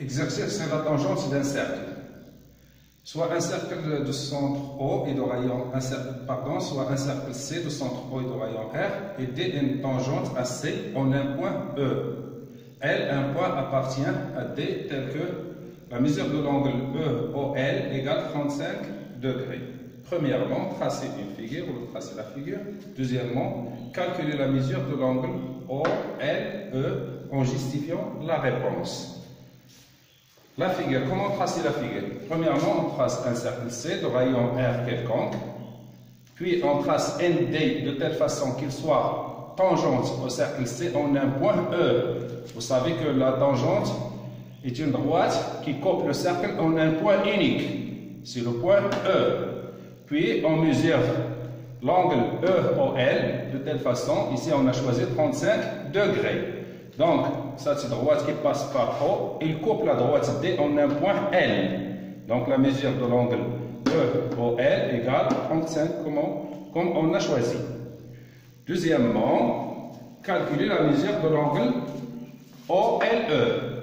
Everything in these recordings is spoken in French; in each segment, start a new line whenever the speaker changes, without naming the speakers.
Exercice sur la tangente d'un cercle. Soit un cercle de centre O et de rayon soit un cercle C de centre O et de rayon R et D une tangente à C en un point E. L, un point appartient à D tel que la mesure de l'angle EOL égale 35 degrés. Premièrement, tracer une figure, ou tracer la figure. Deuxièmement, calculer la mesure de l'angle OLE en justifiant la réponse. La figure, comment tracer la figure? Premièrement, on trace un cercle C de rayon R quelconque, puis on trace ND de telle façon qu'il soit tangente au cercle C en un point E. Vous savez que la tangente est une droite qui coupe le cercle en un point unique. C'est le point E. Puis on mesure l'angle EOL de telle façon, ici on a choisi 35 degrés. Donc, cette droite qui passe par O, il coupe la droite D en un point L. Donc, la mesure de l'angle EOL égale 35 comme on a choisi. Deuxièmement, calculer la mesure de l'angle OLE.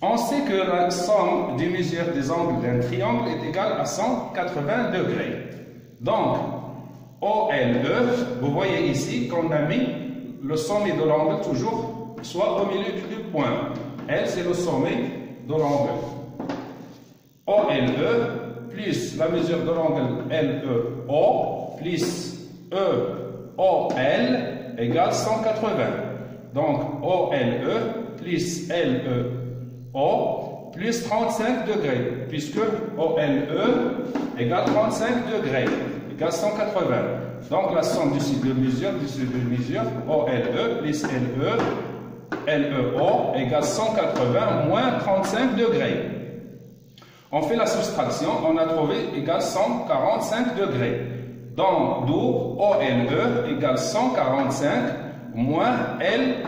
On sait que la somme des mesures des angles d'un triangle est égale à 180 degrés. Donc, OLE, vous voyez ici qu'on a mis le sommet de l'angle toujours soit au milieu du point. L, c'est le sommet de l'angle. OLE plus la mesure de l'angle LEO plus EOL égale 180. Donc, OLE plus LEO plus 35 degrés, puisque OLE égale 35 degrés, égale 180. Donc, la somme de ces deux mesures, OLE plus LEO égale 180 moins 35 degrés. On fait la soustraction, on a trouvé égale 145 degrés. Donc, d'où OLE égale 145 moins L,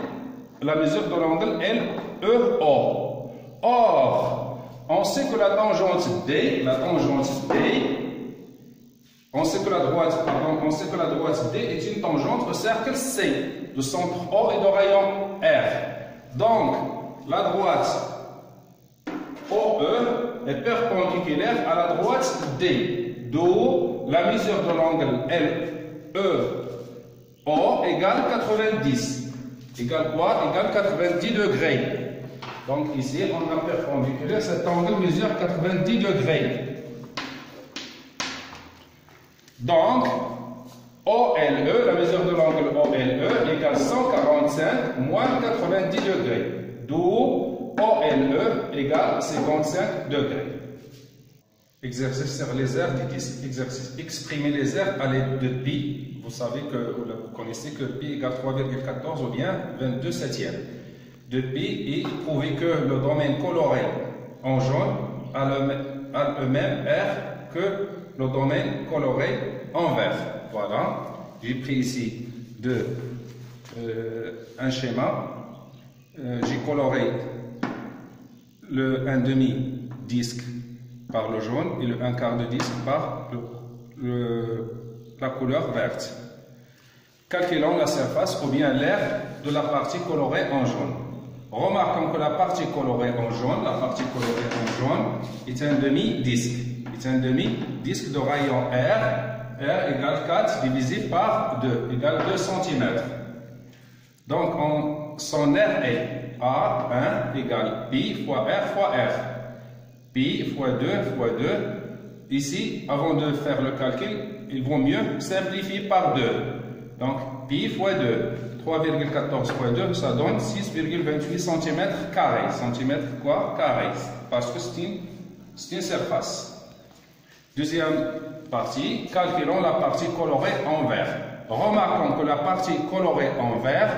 la mesure de l'angle LEO. Or, on sait que la tangente D, on sait que la droite D est une tangente au cercle C, de centre O et de rayon R. Donc, la droite OE est perpendiculaire à la droite D, d'où la mesure de l'angle LEO égale 90. Égale quoi? Égale 90 degrés. Donc ici, on a perpendiculaire, cet angle mesure 90 degrés. Donc, OLE, la mesure de l'angle OLE égale 145 moins 90 degrés. D'où OLE égale 55 degrés. Exercice sur les aires du disque. Exercice. Exprimer les aires à l'aide de pi. Vous savez que, vous connaissez que pi égale 3,14 ou bien 22 septièmes. De pi et prouver que le domaine coloré en jaune a le même aire que le domaine coloré en vert. Voilà. J'ai pris ici un schéma. J'ai coloré le 1/2 disque par le jaune et le 1/4 de disque par la couleur verte. Calculons la surface ou bien l'aire de la partie colorée en jaune. Remarquons que la partie colorée en jaune est un demi-disque. C'est un demi-disque de rayon R. R égale 4 divisé par 2, égale 2 cm. Donc, son aire est A1 égale pi fois R fois R. Pi fois 2 fois 2. Ici, avant de faire le calcul, il vaut mieux simplifier par 2. Donc, pi fois 2. 3,14 fois 2, ça donne 6,28 cm carré. Centimètre quoi? Carré. Parce que c'est une surface. Deuxième partie, calculons la partie colorée en vert. Remarquons que la partie colorée en vert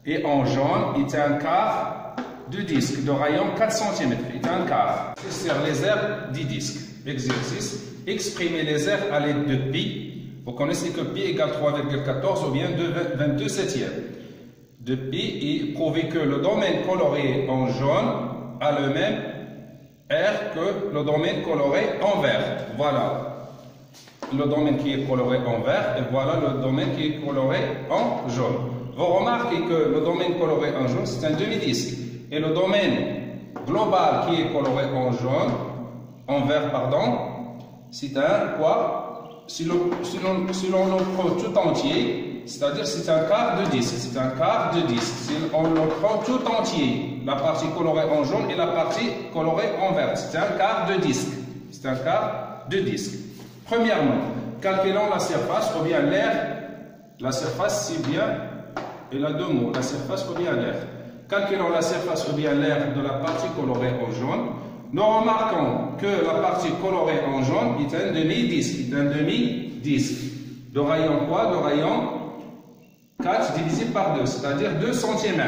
et en jaune est un quart du disque de rayon 4 cm. C'est un quart. C'est sur les aires du disque. Exercice. Exprimer les aires à l'aide de pi. Vous connaissez que pi égale 3,14 ou bien 22 septièmes. De pi et prouver que le domaine coloré en jaune a le même R que le domaine coloré en vert. Voilà le domaine qui est coloré en vert et voilà le domaine qui est coloré en jaune. Vous remarquez que le domaine coloré en jaune c'est un demi-disque et le domaine global qui est coloré en jaune, en vert, pardon, c'est un quoi? Si l'on le prend tout entier, c'est-à-dire c'est un quart de disque, c'est un quart de disque. Si on le prend tout entier, la partie colorée en jaune et la partie colorée en vert, c'est un quart de disque. C'est un quart de disque. Premièrement, calculons la surface ou bien l'air. La surface, c'est bien, il a deux mots, la surface ou bien l'air. Calculons la surface ou bien l'air de la partie colorée en jaune. Nous remarquons que la partie colorée en jaune est un demi-disque. De rayon quoi? De rayon 4 divisé par 2, c'est-à-dire 2 cm.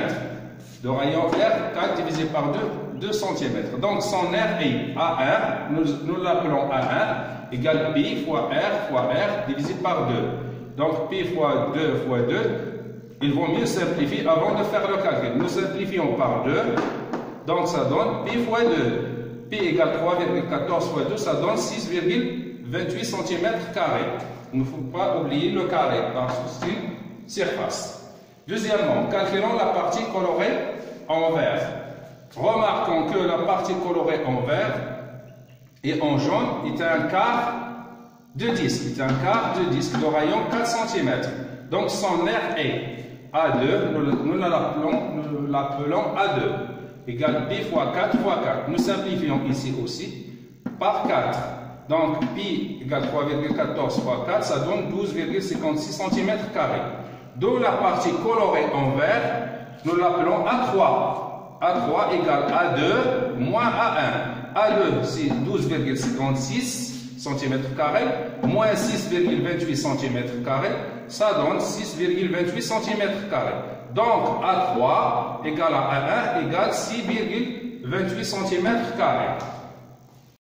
De rayon R, 4 divisé par 2 cm. Donc son R est A1, nous l'appelons A1, égale pi fois R divisé par 2. Donc pi fois 2 fois 2, il vaut mieux simplifier avant de faire le calcul. Nous simplifions par 2, donc ça donne pi fois 2. Pi égale 3,14 fois 2, ça donne 6,28 cm². Il ne faut pas oublier le carré parce que c'est une surface. Deuxièmement, calculons la partie colorée en vert. Remarquons que la partie colorée en vert et en jaune est un quart de disque. De rayon 4 cm. Donc son R est A2, nous l'appelons A2. Égale pi fois 4 fois 4. Nous simplifions ici aussi par 4. Donc pi égale 3,14 fois 4, ça donne 12,56 cm². D'où la partie colorée en vert, nous l'appelons A3. A3 égale A2 moins A1. A2 c'est 12,56 cm², moins 6,28 cm², ça donne 6,28 cm². Donc A3 égale à A1 égale 6,28 cm².